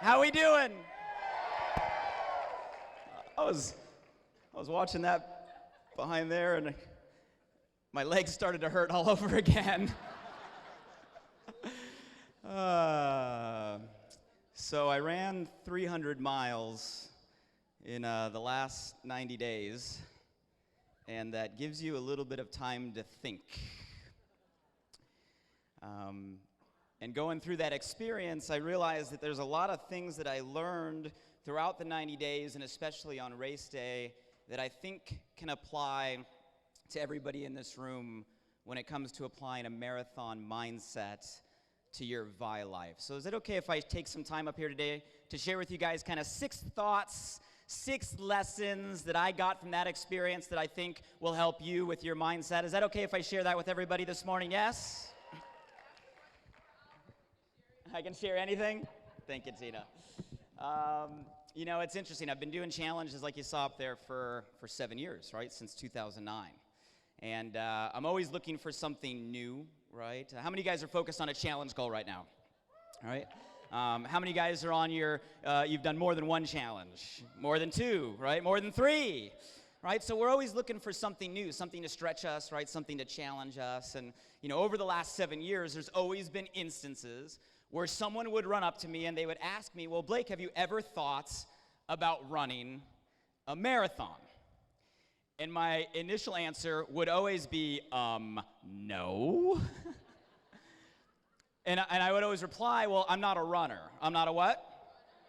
How we doing? I was watching that behind there, and my legs started to hurt all over again. So I ran 300 miles in the last 90 days, and that gives you a little bit of time to think. And going through that experience, I realized that there's a lot of things that I learned throughout the 90 days, and especially on race day, that I think can apply to everybody in this room when it comes to applying a marathon mindset to your VI life. So is it okay if I take some time up here today to share with you guys kind of 6 thoughts, 6 lessons that I got from that experience that I think will help you with your mindset? Is that okay if I share that with everybody this morning? Yes? I can share anything? Thank you, Tina. You know, it's interesting. I've been doing challenges like you saw up there for 7 years, right? Since 2009. And I'm always looking for something new, right? How many guys are focused on a challenge goal right now? All right. How many guys are on your, you've done more than 1 challenge? More than 2, right? More than 3, right? So we're always looking for something new, something to stretch us, right? Something to challenge us. And, you know, over the last 7 years, there's always been instances where someone would run up to me and they would ask me, well, Blake, have you ever thought about running a marathon? And my initial answer would always be, no. and I would always reply, well, I'm not a runner. I'm not a what?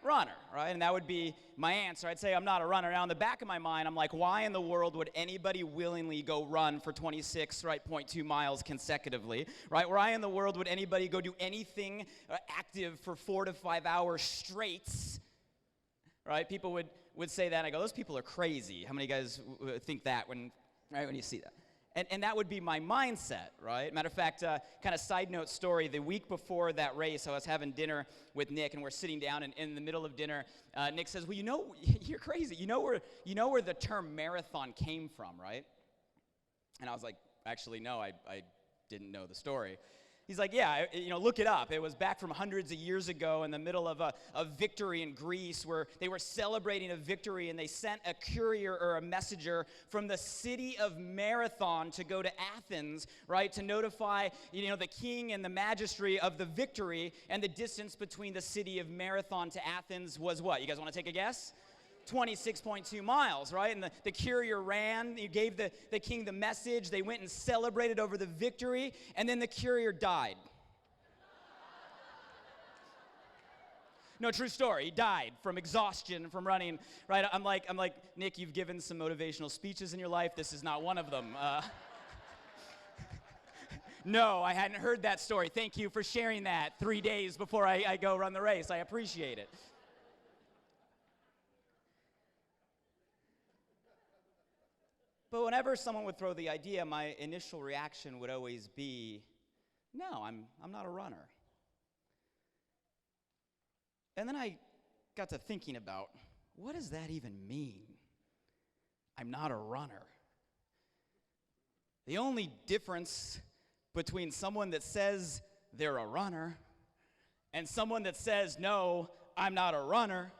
Runner, right? And that would be my answer. I'd say I'm not a runner. Now, in the back of my mind, I'm like, why in the world would anybody willingly go run for 26.2 miles consecutively, right? Why in the world would anybody go do anything active for 4 to 5 hours straight, right? People would say that, and I go, those people are crazy. How many guys think that when you see that? And that would be my mindset, right? Matter of fact, kind of side note story, the week before that race, I was having dinner with Nick, and we're sitting down, and in the middle of dinner, Nick says, well, you know, you're crazy. You know where the term marathon came from, right? And I was like, actually, no, I didn't know the story. He's like, yeah, you know, look it up. It was back from hundreds of years ago in the middle of a victory in Greece where they were celebrating a victory, and they sent a courier or a messenger from the city of Marathon to go to Athens, right, to notify, you know, the king and the magistrate of the victory. And the distance between the city of Marathon to Athens was what? You guys want to take a guess? 26.2 miles, right? And the courier ran, he gave the king the message, they went and celebrated over the victory, and then the courier died. No, true story. He died from exhaustion, from running, right? I'm like, Nick, you've given some motivational speeches in your life. This is not one of them. No, I hadn't heard that story. Thank you for sharing that 3 days before I go run the race. I appreciate it. But whenever someone would throw the idea, my initial reaction would always be, no, I'm not a runner. And then I got to thinking about, what does that even mean? I'm not a runner. The only difference between someone that says they're a runner and someone that says, no, I'm not a runner,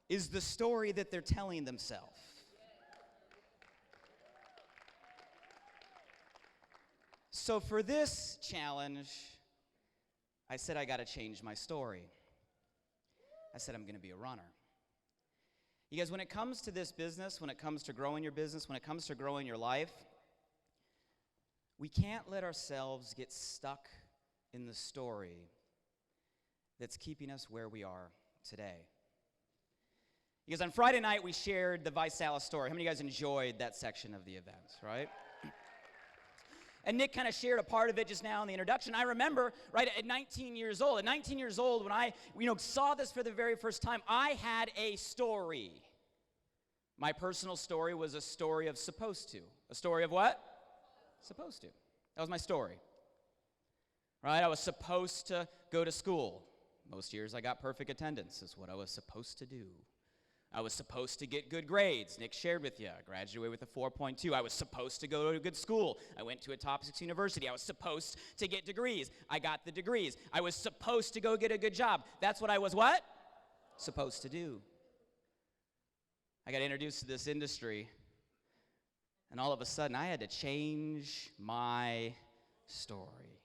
is the story that they're telling themselves. So for this challenge, I said I got to change my story. I said I'm going to be a runner. You guys, when it comes to this business, when it comes to growing your business, when it comes to growing your life, we can't let ourselves get stuck in the story that's keeping us where we are today. Because on Friday night, we shared the Visalis story. How many of you guys enjoyed that section of the event, right? And Nick kind of shared a part of it just now in the introduction. I remember, right, at 19 years old, when I, saw this for the very first time, I had a story. My personal story was a story of supposed to. A story of what? Supposed to. That was my story. Right? I was supposed to go to school. Most years I got perfect attendance, is what I was supposed to do. I was supposed to get good grades. Nick shared with you. I graduated with a 4.2. I was supposed to go to a good school. I went to a top 6 university. I was supposed to get degrees. I got the degrees. I was supposed to go get a good job. That's what I was what? supposed to do. I got introduced to this industry, and all of a sudden, I had to change my story.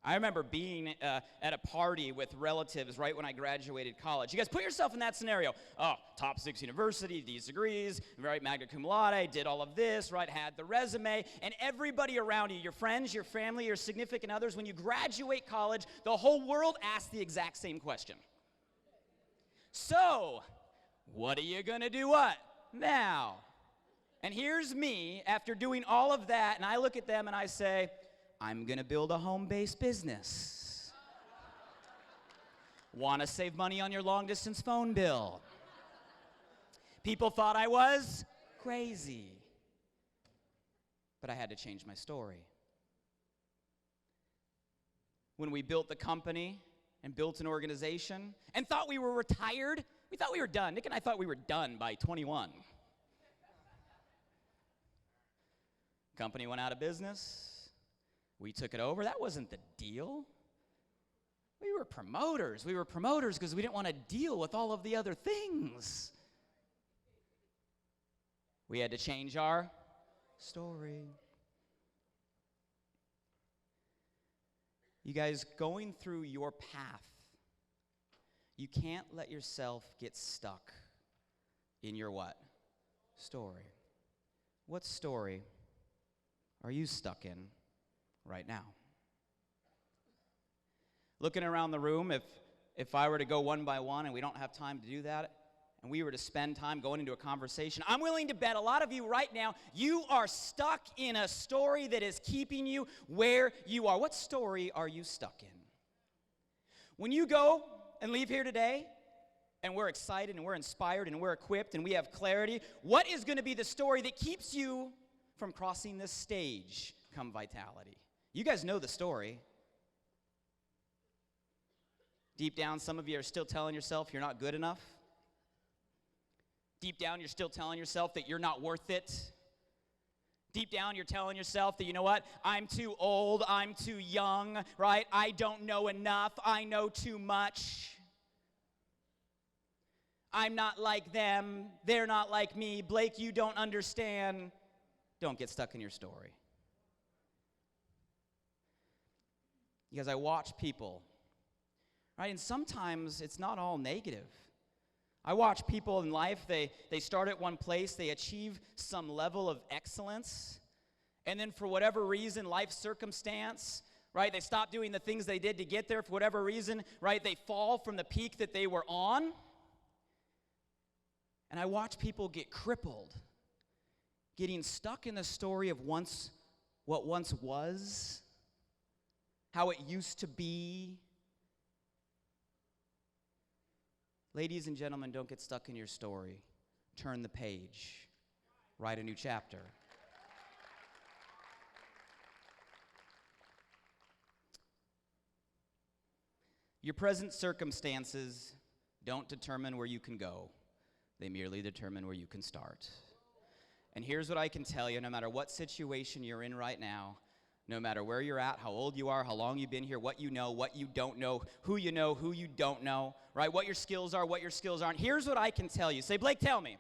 I remember being at a party with relatives right when I graduated college. You guys put yourself in that scenario. Oh, top 6 university, these degrees, right, magna cum laude, did all of this, right, had the resume, and everybody around you, your friends, your family, your significant others, when you graduate college, the whole world asks the exact same question. So, what are you gonna do what now? And here's me, after doing all of that, and I look at them and I say, I'm gonna build a home-based business. Wanna save money on your long-distance phone bill? People thought I was crazy. But I had to change my story. When we built the company and built an organization and thought we were retired, we thought we were done. Nick and I thought we were done by 21. Company went out of business. We took it over. That wasn't the deal. We were promoters. We were promoters because we didn't want to deal with all of the other things. We had to change our story. You guys, going through your path, you can't let yourself get stuck in your what? Story. What story are you stuck in right now? Looking around the room, if I were to go one by one, and we don't have time to do that, and we were to spend time going into a conversation, I'm willing to bet a lot of you right now, you are stuck in a story that is keeping you where you are. What story are you stuck in? When you go and leave here today, and we're excited, and we're inspired, and we're equipped, and we have clarity, what is going to be the story that keeps you from crossing this stage come Vitality? You guys know the story. Deep down, some of you are still telling yourself you're not good enough. Deep down, you're still telling yourself that you're not worth it. Deep down, you're telling yourself that, you know what, I'm too old, I'm too young, right? I don't know enough, I know too much. I'm not like them, they're not like me. Blake, you don't understand. Don't get stuck in your story. Because I watch people, right? And sometimes it's not all negative. I watch people in life, they start at one place, they achieve some level of excellence, and then for whatever reason, life circumstance, right, they stop doing the things they did to get there. For whatever reason, right, they fall from the peak that they were on. And I watch people get crippled, getting stuck in the story of what once was, how it used to be. Ladies and gentlemen, don't get stuck in your story. Turn the page. Write a new chapter. Your present circumstances don't determine where you can go. They merely determine where you can start. And here's what I can tell you, no matter what situation you're in right now, no matter where you're at, how old you are, how long you've been here, what you don't know, who you don't know, right? What your skills are, what your skills aren't. Here's what I can tell you. Say, Blake, tell me.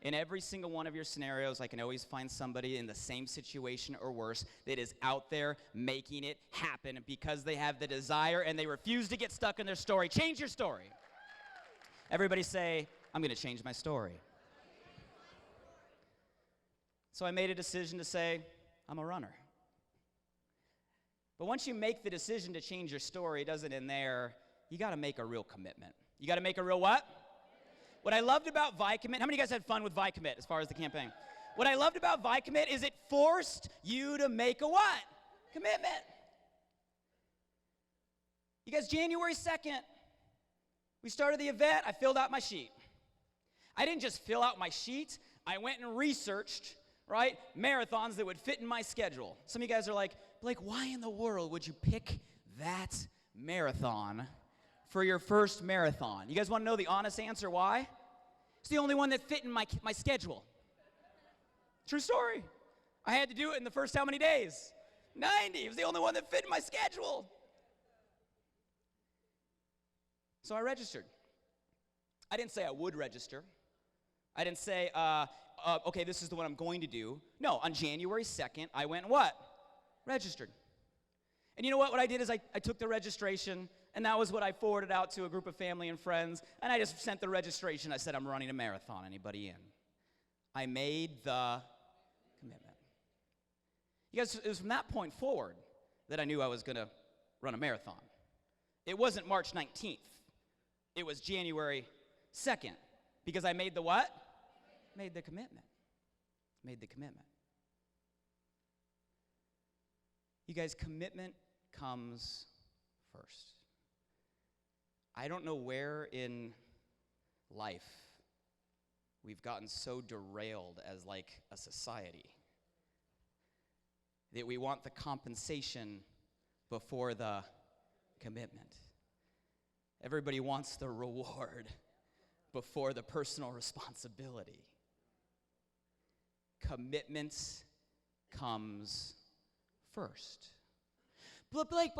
In every single one of your scenarios, I can always find somebody in the same situation or worse that is out there making it happen because they have the desire and they refuse to get stuck in their story. Change your story. Everybody say, I'm going to change my story. So I made a decision to say, I'm a runner. But once you make the decision to change your story, it doesn't end there. You got to make a real commitment. You got to make a real what? What I loved about ViCommit, how many of you guys had fun with ViCommit as far as the campaign? What I loved about ViCommit is it forced you to make a what? Commitment. You guys, January 2nd, we started the event. I filled out my sheet. I didn't just fill out my sheet. I went and researched, right, marathons that would fit in my schedule. Some of you guys are like, Blake, why in the world would you pick that marathon for your first marathon? You guys want to know the honest answer why? It's the only one that fit in my schedule. True story. I had to do it in the first how many days? 90. It was the only one that fit in my schedule. So I registered. I didn't say I would register. I didn't say, okay, this is the one I'm going to do. No, on January 2nd, I went and what? Registered. And you know what I did is I took the registration, and that was what I forwarded out to a group of family and friends, and I just sent the registration. I said, I'm running a marathon. Anybody in? I made the commitment. You guys, it was from that point forward that I knew I was going to run a marathon. It wasn't March 19th. It was January 2nd, because I made the what? Made the commitment. Made the commitment. You guys, commitment comes first. I don't know where in life we've gotten so derailed as like a society that we want the compensation before the commitment. Everybody wants the reward before the personal responsibility. Commitment comes first. But Blake,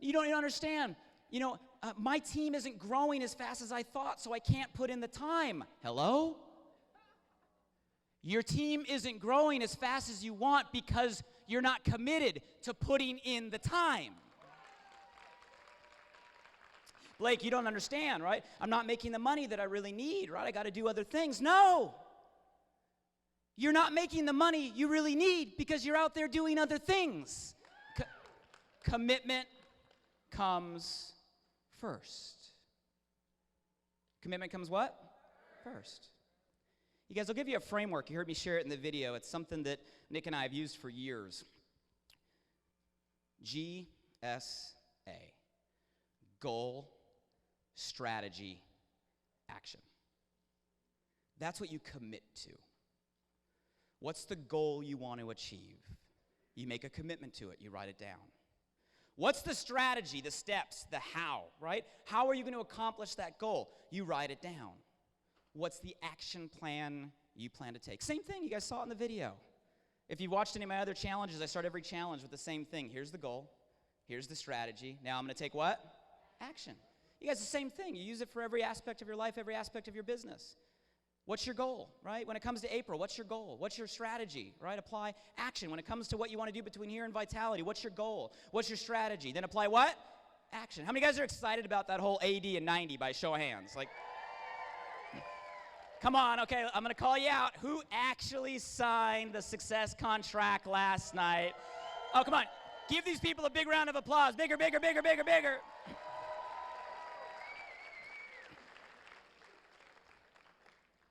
you don't even understand. You know, my team isn't growing as fast as I thought, so I can't put in the time. Hello? Your team isn't growing as fast as you want because you're not committed to putting in the time. Blake, you don't understand, right? I'm not making the money that I really need, right? I got to do other things. No. You're not making the money you really need because you're out there doing other things. Commitment comes first. Commitment comes what? First. You guys, I'll give you a framework. You heard me share it in the video. It's something that Nick and I have used for years. GSA. Goal, strategy, action. That's what you commit to. What's the goal you want to achieve? You make a commitment to it. You write it down. What's the strategy, the steps, the how, right? How are you going to accomplish that goal? You write it down. What's the action plan you plan to take? Same thing, you guys saw it in the video. If you watched any of my other challenges, I start every challenge with the same thing. Here's the goal. Here's the strategy. Now I'm going to take what? Action. You guys, the same thing. You use it for every aspect of your life, every aspect of your business. What's your goal, right? When it comes to April, what's your goal? What's your strategy, right? Apply action. When it comes to what you want to do between here and Vitality, what's your goal? What's your strategy? Then apply what? Action. How many guys are excited about that whole 80 and 90 by show of hands? Like, come on, okay, I'm going to call you out. Who actually signed the success contract last night? Oh, come on. Give these people a big round of applause. Bigger, bigger, bigger, bigger, bigger.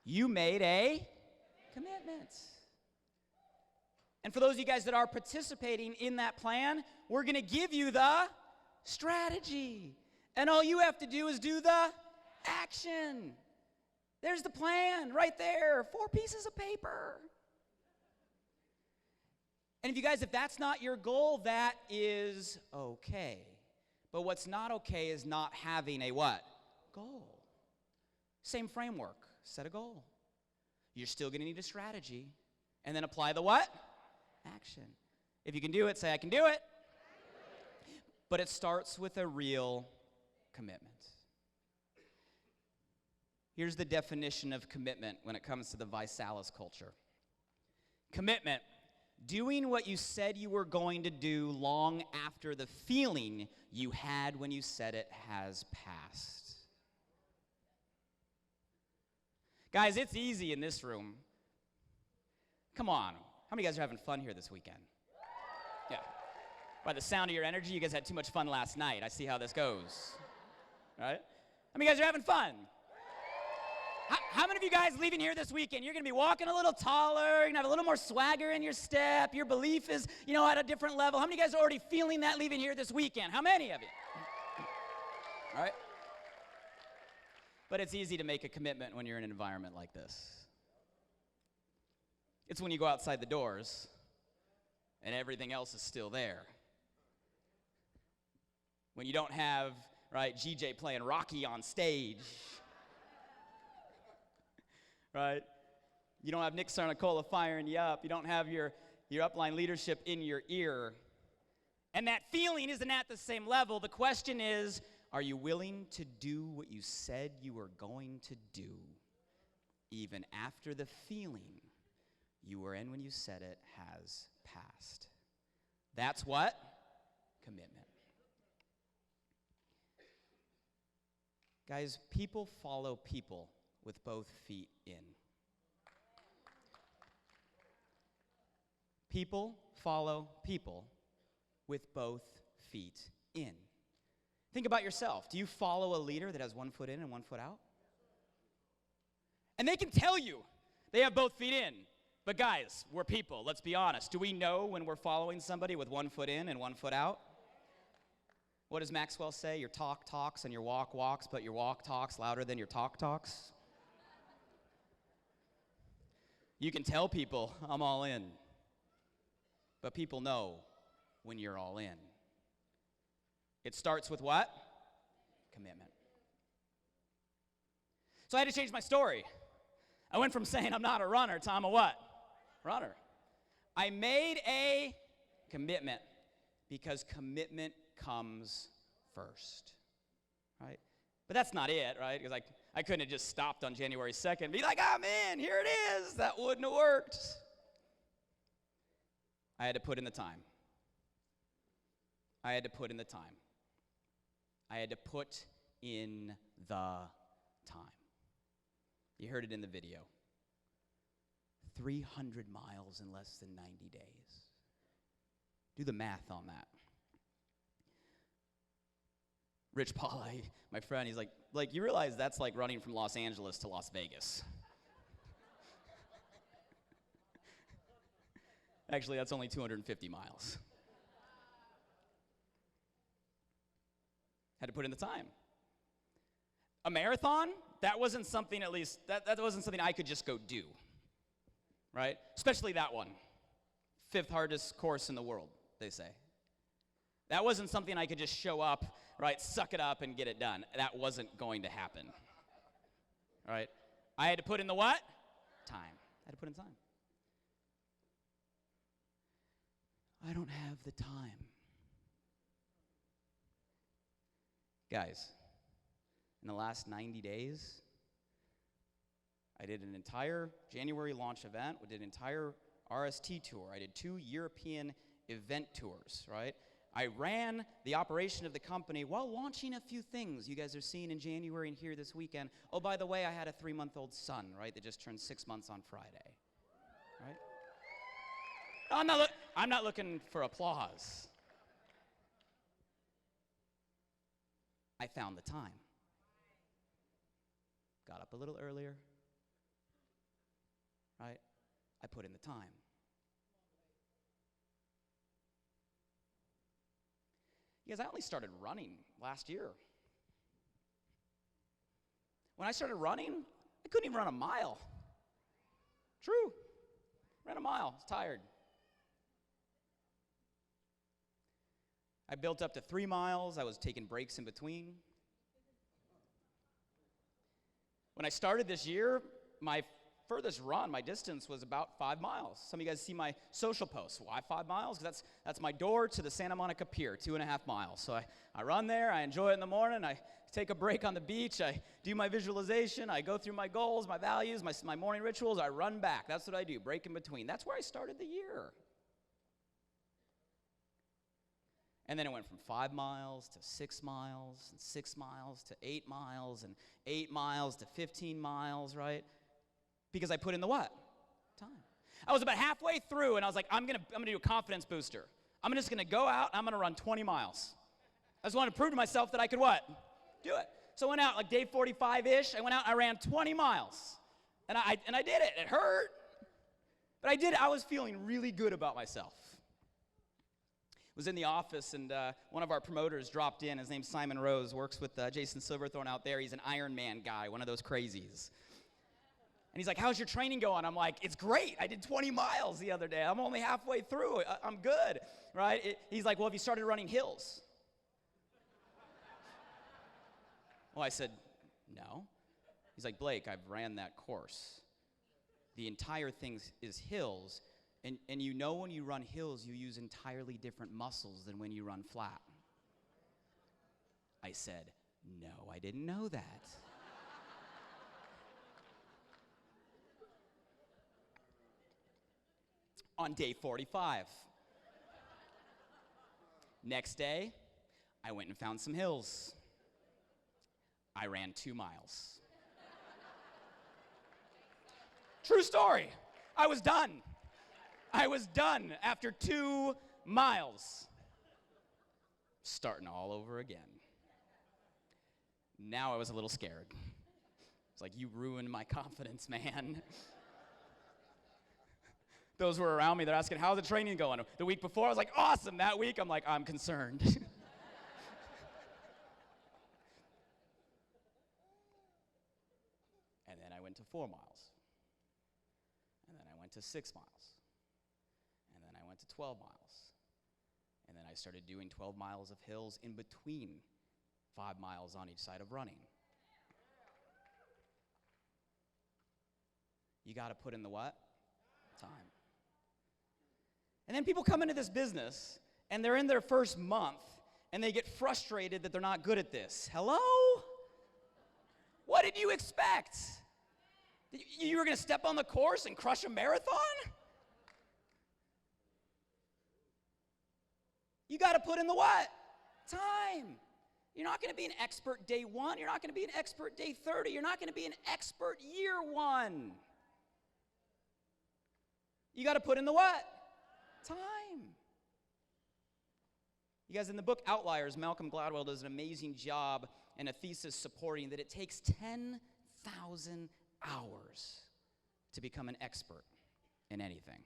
You made a commitment. And for those of you guys that are participating in that plan, we're going to give you the strategy. And all you have to do is do the action. There's the plan right there, 4 pieces of paper. And if that's not your goal, that is okay. But what's not okay is not having a what? Goal. Same framework. Set a goal. You're still going to need a strategy. And then apply the what? Action. If you can do it, say, I can do it. But it starts with a real commitment. Here's the definition of commitment when it comes to the Visalis culture. Commitment. Doing what you said you were going to do long after the feeling you had when you said it has passed. Guys, it's easy in this room. Come on. How many of you guys are having fun here this weekend? Yeah. By the sound of your energy, you guys had too much fun last night. I see how this goes. Right? How many of you guys are having fun? How many of you guys leaving here this weekend, you're going to be walking a little taller, you're going to have a little more swagger in your step, your belief is, at a different level. How many of you guys are already feeling that leaving here this weekend? How many of you? All right? But it's easy to make a commitment when you're in an environment like this. It's when you go outside the doors and everything else is still there. When you don't have, right, GJ playing Rocky on stage. Right? You don't have Nick Sarnicola firing you up. You don't have your upline leadership in your ear. And that feeling isn't at the same level. The question is, Are you willing to do what you said you were going to do, even after the feeling you were in when you said it has passed? That's what? Commitment. Guys, people follow people with both feet in. People follow people with both feet in. Think about yourself. Do you follow a leader that has one foot in and one foot out? And they can tell you they have both feet in. But guys, we're people. Let's be honest. Do we know when we're following somebody with one foot in and one foot out? What does Maxwell say? Your talk talks and your walk walks, but your walk talks louder than your talk talks. You can tell people, I'm all in. But people know when you're all in. It starts with what? Commitment. So I had to change my story. I went from saying I'm not a runner to I'm a what? Runner. I made a commitment because commitment comes first, right? But that's not it, right? Because I couldn't have just stopped on January 2nd and be like, I'm in, here it is. That wouldn't have worked. I had to put in the time. I had to put in the time. I had to put in the time. You heard it in the video. 300 miles in less than 90 days. Do the math on that. Rich Paul, my friend, he's like, you realize that's like running from Los Angeles to Las Vegas. Actually, that's only 250 miles. Had to put in the time. A marathon, that wasn't something that wasn't something I could just go do, right? Especially that one. 5th hardest course in the world, they say. That wasn't something I could just show up, right, suck it up and get it done. That wasn't going to happen, right? I had to put in the what? Time. I had to put in time. I don't have the time. Guys, in the last 90 days, I did an entire January launch event. We did an entire RST tour. I did 2 European event tours, right? I ran the operation of the company while launching a few things you guys are seeing in January and here this weekend. Oh, by the way, I had a 3-month-old son, right, that just turned 6 months on Friday, right? I'm not looking for applause. I found the time. Got up a little earlier, right? I put in the time. Because I only started running last year. When I started running, I couldn't even run a mile. True. Ran a mile. I was tired. I built up to 3 miles. I was taking breaks in between. When I started this year, my furthest run, my distance was about 5 miles. Some of you guys see my social posts. Why 5 miles? Because that's my door to the Santa Monica Pier, 2.5 miles. So I run there. I enjoy it in the morning. I take a break on the beach. I do my visualization. I go through my goals, my values, my morning rituals. I run back. That's what I do, break in between. That's where I started the year. And then it went from 5 miles to 6 miles, and 6 miles to 8 miles, and 8 miles to 15 miles, right? Because I put in the what? Time. I was about halfway through, and I was like, I'm gonna do a confidence booster. I'm just gonna go out, I'm gonna run 20 miles. I just wanted to prove to myself that I could what? Do it. So I went out, like day 45-ish, I went out, I ran 20 miles. And I did it. It hurt. But I did it. I was feeling really good about myself. Was in the office, and one of our promoters dropped in. His name's Simon Rose, works with Jason Silverthorne out there. He's an Ironman guy, one of those crazies. And he's like, how's your training going? I'm like, it's great. I did 20 miles the other day. I'm only halfway through. I'm good, right? He's like, well, have you started running hills? Well, I said, no. He's like, Blake, I've ran that course. The entire thing is hills. And you know when you run hills, you use entirely different muscles than when you run flat. I said, No, I didn't know that. On day 45. Next day, I went and found some hills. I ran 2 miles. True story. I was done. I was done after 2 miles. Starting all over again. Now I was a little scared. It's like, you ruined my confidence, man. Those who were around me, they're asking, how's the training going? The week before, I was like, awesome. That week, I'm like, I'm concerned. And then I went to 4 miles. And then I went to 6 miles. And then I went to 12 miles. And then I started doing 12 miles of hills in between 5 miles on each side of running. You got to put in the what? Time. And then people come into this business, and they're in their first month, and they get frustrated that they're not good at this. Hello? What did you expect? You were going to step on the course and crush a marathon? You got to put in the what? Time. You're not going to be an expert day 1. You're not going to be an expert day 30. You're not going to be an expert year 1. You got to put in the what? Time. You guys, in the book Outliers, Malcolm Gladwell does an amazing job and a thesis supporting that it takes 10,000 hours to become an expert in anything.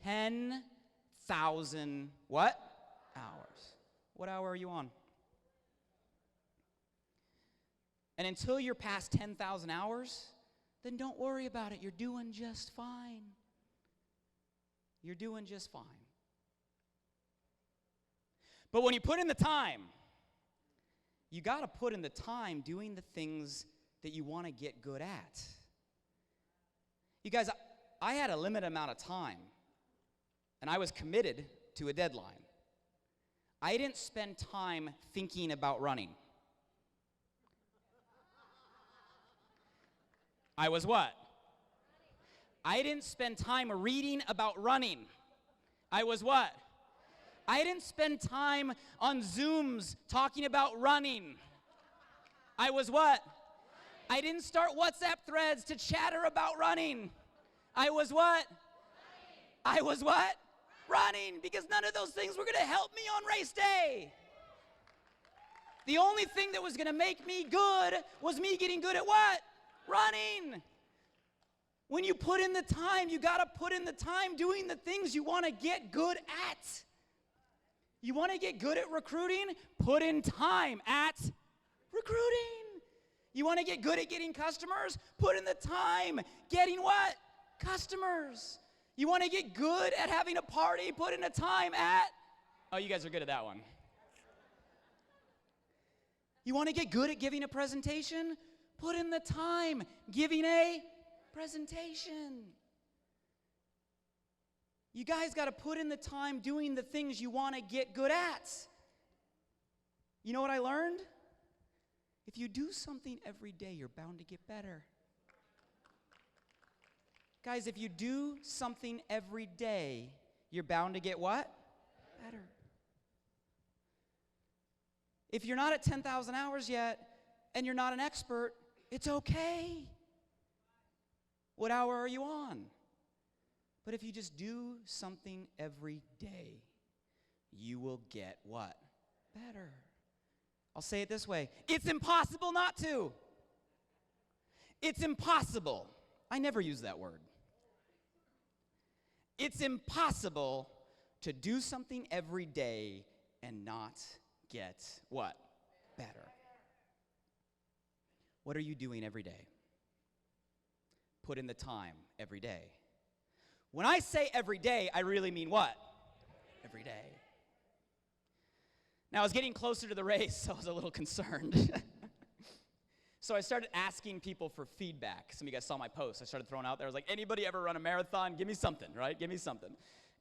10,000 what? Hours. What hour are you on? And until you're past 10,000 hours, then don't worry about it. You're doing just fine. You're doing just fine. But when you put in the time, you got to put in the time doing the things that you want to get good at. You guys, I had a limited amount of time, and I was committed to a deadline. I didn't spend time thinking about running. I was what? I didn't spend time reading about running. I was what? I didn't spend time on Zooms talking about running. I was what? I didn't start WhatsApp threads to chatter about running. I was what? I was what? Running, because none of those things were going to help me on race day. The only thing that was going to make me good was me getting good at what? Running. When you put in the time, you got to put in the time doing the things you want to get good at. You want to get good at recruiting? Put in time at recruiting. You want to get good at getting customers? Put in the time getting what? Customers. You want to get good at having a party? Put in the time at... Oh, you guys are good at that one. You want to get good at giving a presentation? Put in the time giving a presentation. You guys got to put in the time doing the things you want to get good at. You know what I learned? If you do something every day, you're bound to get better. Guys, if you do something every day, you're bound to get what? Better. If you're not at 10,000 hours yet and you're not an expert, it's okay. What hour are you on? But if you just do something every day, you will get what? Better. I'll say it this way. It's impossible not to. It's impossible. I never use that word. It's impossible to do something every day and not get what? Better. What are you doing every day? Put in the time every day. When I say every day, I really mean what? Every day. Now, I was getting closer to the race, so I was a little concerned. So I started asking people for feedback. Some of you guys saw my post. I started throwing out there. I was like, anybody ever run a marathon? Give me something, right? Give me something.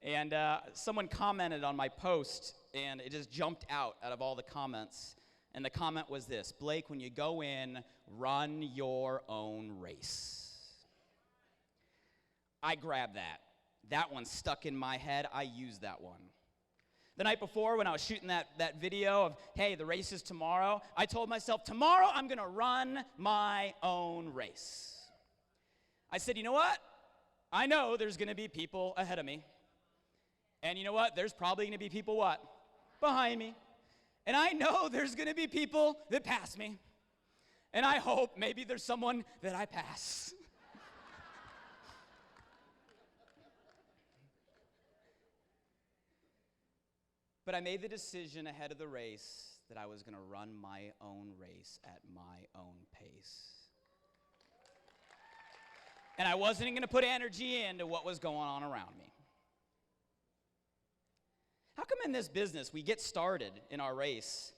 And someone commented on my post, and it just jumped out of all the comments. And the comment was this: Blake, when you go in, run your own race. I grabbed that. That one stuck in my head. I used that one. The night before, when I was shooting that video of, hey, the race is tomorrow, I told myself, tomorrow I'm going to run my own race. I said, you know what? I know there's going to be people ahead of me. And you know what? There's probably going to be people what? Behind me. And I know there's going to be people that pass me. And I hope maybe there's someone that I pass. But I made the decision ahead of the race that I was going to run my own race at my own pace. And I wasn't going to put energy into what was going on around me. How come in this business we get started in our race,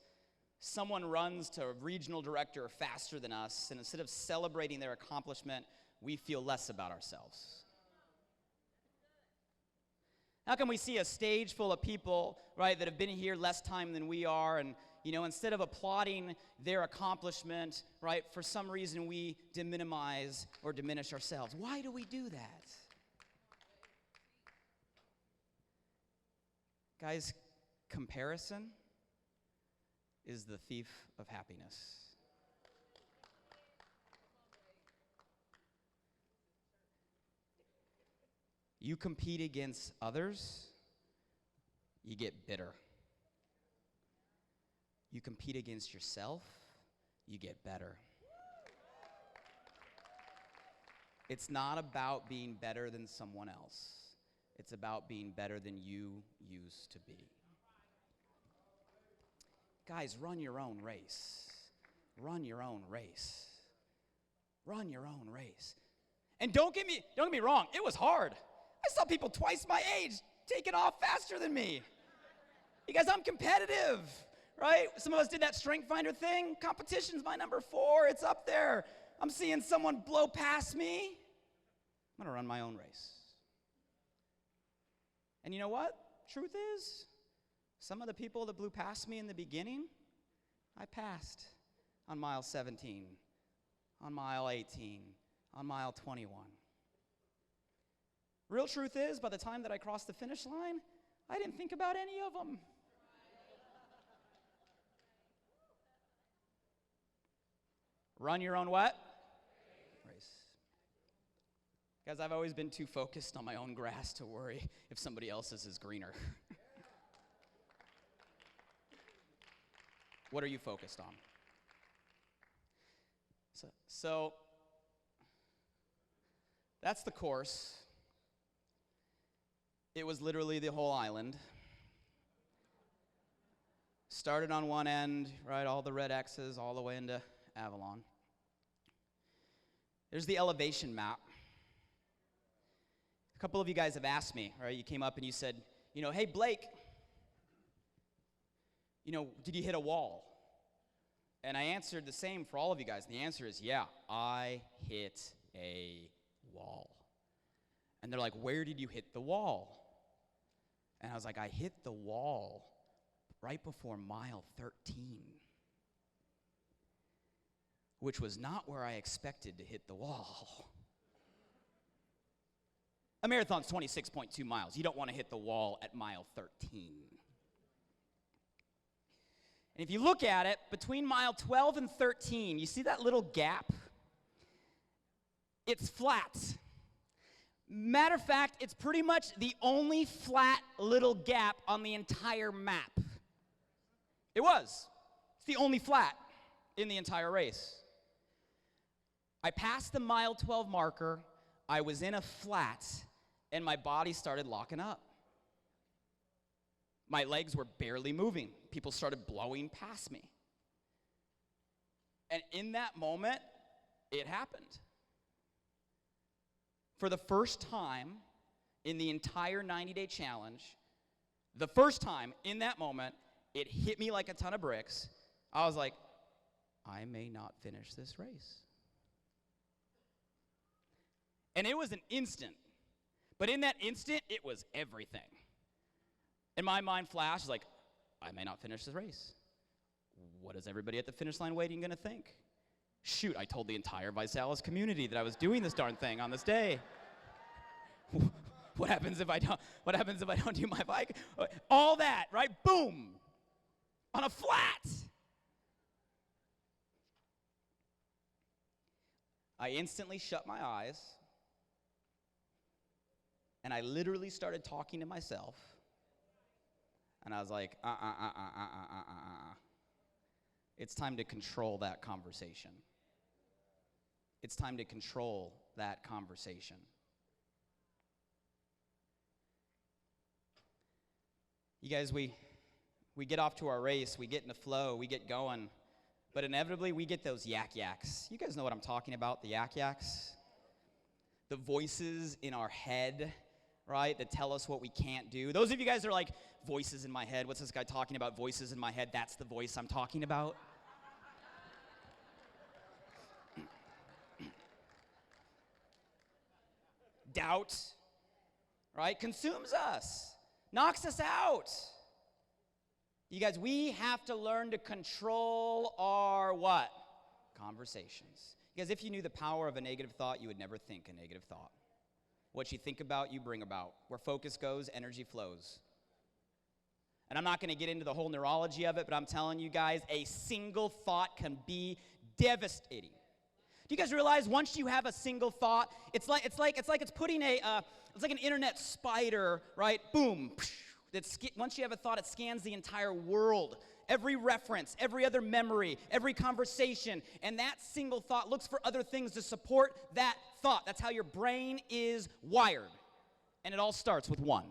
someone runs to a regional director faster than us, and instead of celebrating their accomplishment, we feel less about ourselves? How come we see a stage full of people, right, that have been here less time than we are, and, instead of applauding their accomplishment, right, for some reason we minimize or diminish ourselves? Why do we do that? Guys, comparison is the thief of happiness. You compete against others, you get bitter. You compete against yourself, you get better. It's not about being better than someone else. It's about being better than you used to be. Guys, run your own race. Run your own race. Run your own race. And don't get me wrong, it was hard. I saw people twice my age taking off faster than me. You guys, I'm competitive, right? Some of us did that strength finder thing. Competition's my number 4. It's up there. I'm seeing someone blow past me. I'm going to run my own race. And you know what? Truth is, some of the people that blew past me in the beginning, I passed on mile 17, on mile 18, on mile 21. Real truth is, by the time that I crossed the finish line, I didn't think about any of them. Run your own what? Race. Guys, I've always been too focused on my own grass to worry if somebody else's is greener. What are you focused on? So that's the course. It was literally the whole island. Started on one end, right, all the red X's all the way into Avalon. There's the elevation map. A couple of you guys have asked me, right? You came up and you said, hey, Blake, did you hit a wall? And I answered the same for all of you guys. And the answer is, yeah, I hit a wall. And they're like, where did you hit the wall? And I was like, I hit the wall right before mile 13, which was not where I expected to hit the wall. A marathon's 26.2 miles. You don't want to hit the wall at mile 13. And if you look at it, between mile 12 and 13, you see that little gap? It's flat. Matter of fact, it's pretty much the only flat little gap on the entire map. It was. It's the only flat in the entire race. I passed the mile 12 marker, I was in a flat, and my body started locking up. My legs were barely moving. People started blowing past me. And in that moment, it happened. For the first time in the entire 90-day challenge, the first time in that moment, it hit me like a ton of bricks. I was like, I may not finish this race. And it was an instant. But in that instant, it was everything. And my mind flashed like, I may not finish this race. what is everybody at the finish line waiting going to think? Shoot, I told the entire Visalis community that I was doing this darn thing on this day. What happens if I don't do my bike? All that, right? Boom. On a flat. I instantly shut my eyes, and I literally started talking to myself, and I was like, It's time to control that conversation. It's time to control that conversation. You guys, we get off to our race, we get in the flow, we get going, but inevitably we get those yak-yaks. You guys know what I'm talking about, the yak-yaks? The voices in our head, right, that tell us what we can't do. Those of you guys that are like, voices in my head, what's this guy talking about, voices in my head? That's the voice I'm talking about. Doubt, right, consumes us, knocks us out. You guys, we have to learn to control our what? Conversations. You guys, if you knew the power of a negative thought, you would never think a negative thought. What you think about, you bring about. Where focus goes, energy flows. And I'm not going to get into the whole neurology of it, but I'm telling you guys, a single thought can be devastating. Do you guys realize once you have a single thought, it's like it's putting it's like an internet spider, right? Boom. Once you have a thought, it scans the entire world. Every reference, every other memory, every conversation, and that single thought looks for other things to support that thought. That's how your brain is wired. And it all starts with one.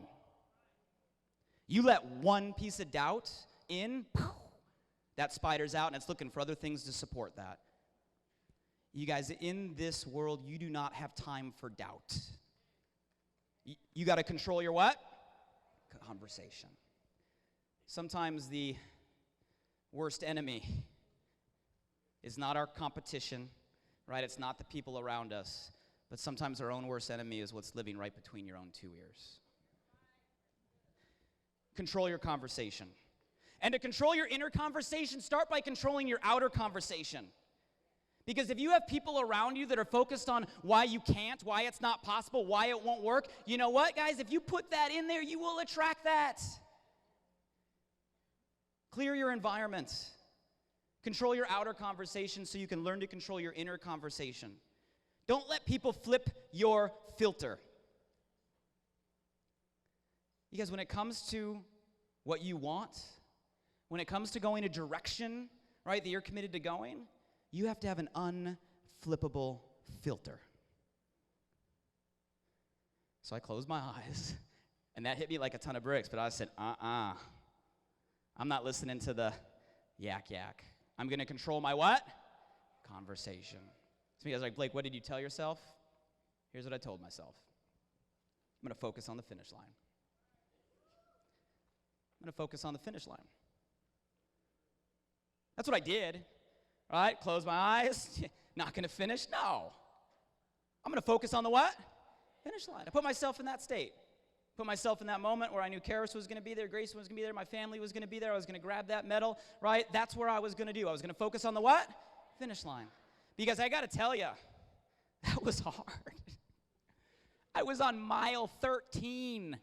You let one piece of doubt in, that spider's out, and it's looking for other things to support that. You guys, in this world, you do not have time for doubt. You got to control your what? Conversation. Sometimes the worst enemy is not our competition, right? It's not the people around us, but sometimes our own worst enemy is what's living right between your own two ears. Control your conversation. And to control your inner conversation, start by controlling your outer conversation. Because if you have people around you that are focused on why you can't, why it's not possible, why it won't work, you know what, guys? If you put that in there, you will attract that. Clear your environment. Control your outer conversation so you can learn to control your inner conversation. Don't let people flip your filter. You guys, when it comes to what you want, when it comes to going a direction, right, that you're committed to going, you have to have an unflippable filter. So I closed my eyes, and that hit me like a ton of bricks, but I said, I'm not listening to the yak. I'm going to control my what? Conversation. So you guys are like, Blake, what did you tell yourself? Here's what I told myself. I'm going to focus on the finish line. I'm going to focus on the finish line. That's what I did. All right, close my eyes. Not going to finish? No. I'm going to focus on the what? Finish line. I put myself in that state. Put myself in that moment where I knew Karis was going to be there, Grace was going to be there, my family was going to be there, I was going to grab that medal, right? That's where I was going to do. I was going to focus on the what? Finish line. Because I got to tell you, that was hard. I was on mile 13.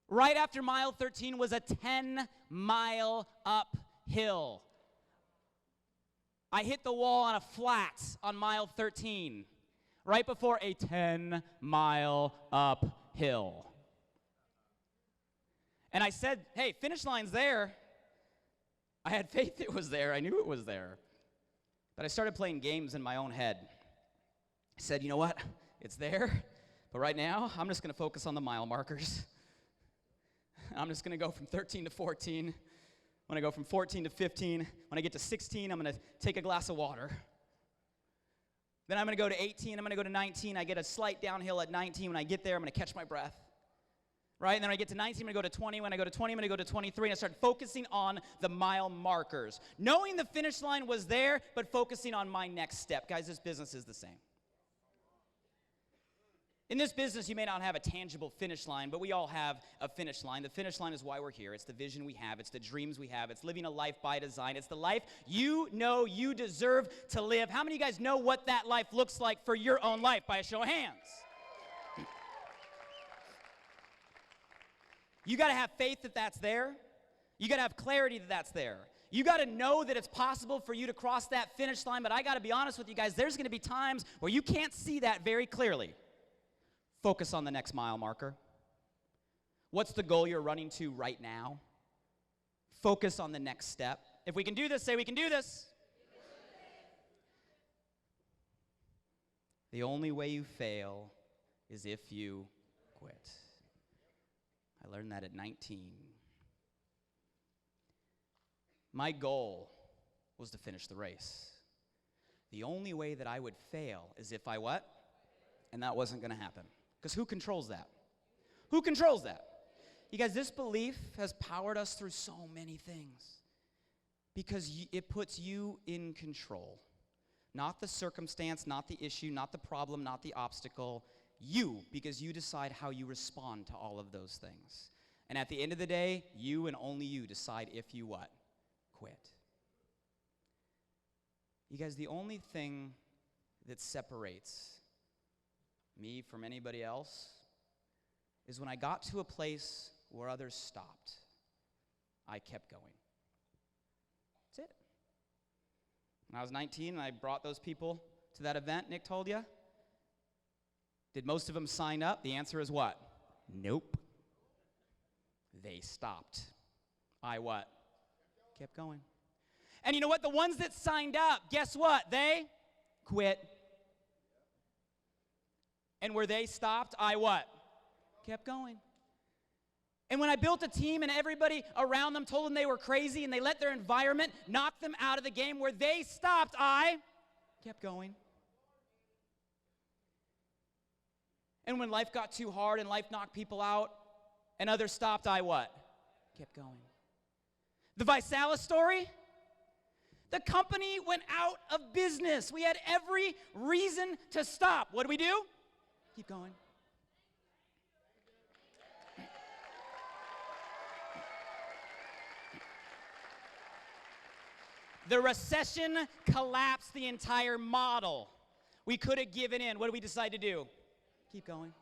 Right after mile 13 was a 10-mile uphill. I hit the wall on a flat on mile 13, right before a 10-mile uphill. And I said, hey, finish line's there. I had faith it was there. I knew it was there. But I started playing games in my own head. I said, you know what? It's there. But right now, I'm just going to focus on the mile markers. I'm just going to go from 13 to 14. When I go from 14 to 15, when I get to 16, I'm going to take a glass of water. Then I'm going to go to 18, I'm going to go to 19. I get a slight downhill at 19. When I get there, I'm going to catch my breath. Right? And then when I get to 19, I'm going to go to 20. When I go to 20, I'm going to go to 23. And I start focusing on the mile markers. Knowing the finish line was there, but focusing on my next step. Guys, this business is the same. In this business, you may not have a tangible finish line, but we all have a finish line. The finish line is why we're here. It's the vision we have. It's the dreams we have. It's living a life by design. It's the life you know you deserve to live. How many of you guys know what that life looks like for your own life by a show of hands? You got to have faith that that's there. You got to have clarity that that's there. You got to know that it's possible for you to cross that finish line, but I got to be honest with you guys, there's going to be times where you can't see that very clearly. Focus on the next mile marker. What's the goal you're running to right now? Focus on the next step. If we can do this, say we can do this. The only way you fail is if you quit. I learned that at 19. My goal was to finish the race. The only way that I would fail is if I what? And that wasn't going to happen. Because who controls that? Who controls that? You guys, this belief has powered us through so many things. Because it puts you in control. Not the circumstance, not the issue, not the problem, not the obstacle. You, because you decide how you respond to all of those things. And at the end of the day, you and only you decide if you what? Quit. You guys, the only thing that separates me from anybody else is when I got to a place where others stopped, I kept going. That's it. When I was 19 and I brought those people to that event Nick told you, did most of them sign up? The answer is what? Nope. They stopped. I what? Kept going. And you know what? The ones that signed up, guess what? They quit. And where they stopped, I what? Kept going. And when I built a team and everybody around them told them they were crazy and they let their environment knock them out of the game, where they stopped, I kept going. And when life got too hard and life knocked people out and others stopped, I what? Kept going. The Visalis story? The company went out of business. We had every reason to stop. What do? Keep going. The recession collapsed the entire model. We could have given in. What did we decide to do? Keep going.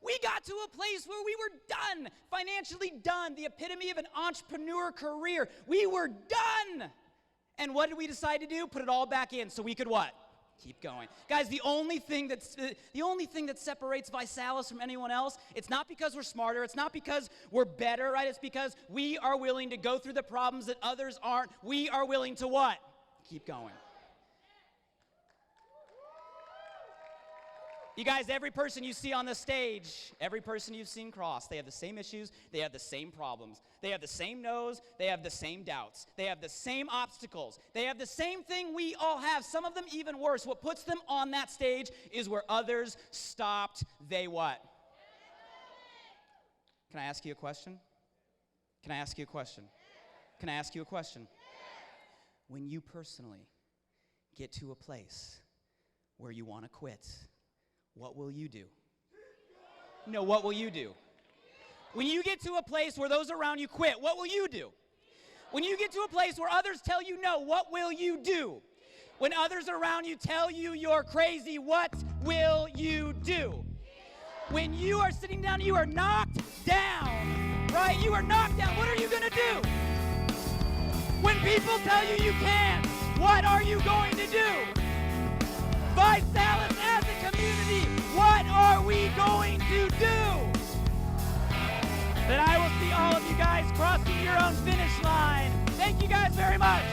We got to a place where we were done, financially done, the epitome of an entrepreneur career. We were done. And what did we decide to do? Put it all back in so we could what? Keep going. Guys, the only thing that separates Visalis from anyone else, it's not because we're smarter, it's not because we're better, right? It's because we are willing to go through the problems that others aren't. We are willing to what? Keep going. You guys, every person you see on the stage, every person you've seen cross, they have the same issues, they have the same problems. They have the same no's, they have the same doubts. They have the same obstacles. They have the same thing we all have, some of them even worse. What puts them on that stage is where others stopped, they what? Can I ask you a question? Can I ask you a question? Can I ask you a question? When you personally get to a place where you want to quit, what will you do? No, what will you do? When you get to a place where those around you quit, what will you do? When you get to a place where others tell you no, what will you do? When others around you tell you you're crazy, what will you do? When you are sitting down, you are knocked down, right? You are knocked down. What are you going to do? When people tell you you can't, what are you going to do? Visalis as a community, what are we going to do? That I will see all of you guys crossing your own finish line. Thank you guys very much.